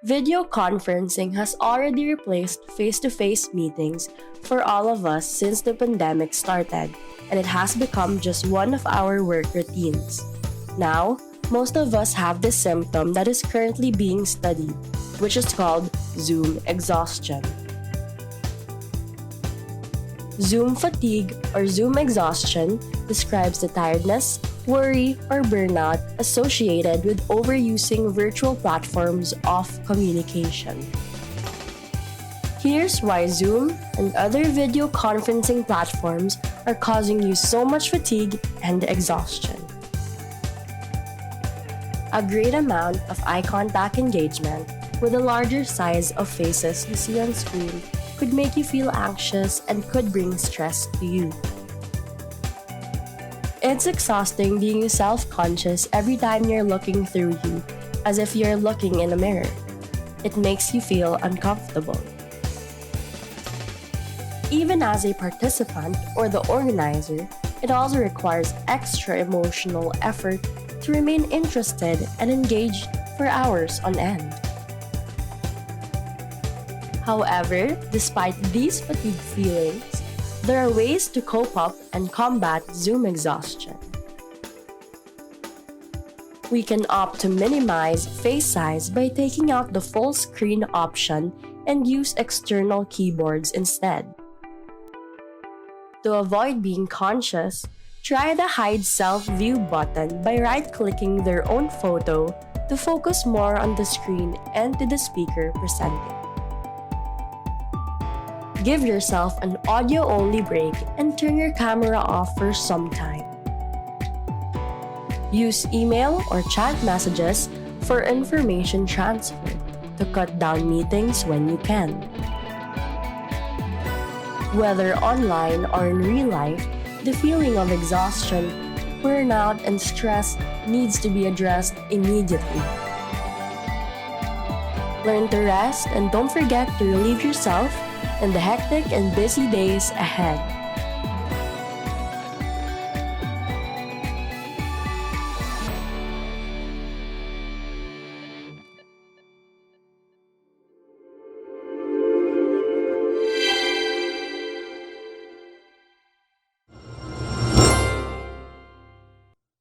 Video conferencing has already replaced face-to-face meetings for all of us since the pandemic started, and it has become just one of our work routines. Now, most of us have this symptom that is currently being studied, which is called Zoom exhaustion. Zoom fatigue or Zoom exhaustion describes the tiredness, worry, or burnout associated with overusing virtual platforms of communication. Here's why Zoom and other video conferencing platforms are causing you so much fatigue and exhaustion. A great amount of eye contact engagement with a larger size of faces you see on screen could make you feel anxious and could bring stress to you. It's exhausting being self-conscious every time you're looking through you, as if you're looking in a mirror. It makes you feel uncomfortable. Even as a participant or the organizer, it also requires extra emotional effort to remain interested and engaged for hours on end. However, despite these fatigue feelings, there are ways to cope up and combat Zoom exhaustion. We can opt to minimize face size by taking out the full screen option and use external keyboards instead. To avoid being conscious, try the Hide Self-View button by right-clicking their own photo to focus more on the screen and to the speaker presenting. Give yourself an audio-only break and turn your camera off for some time. Use email or chat messages for information transfer to cut down meetings when you can. Whether online or in real life, the feeling of exhaustion, burnout, and stress needs to be addressed immediately. Learn to rest and don't forget to relieve yourself in the hectic and busy days ahead.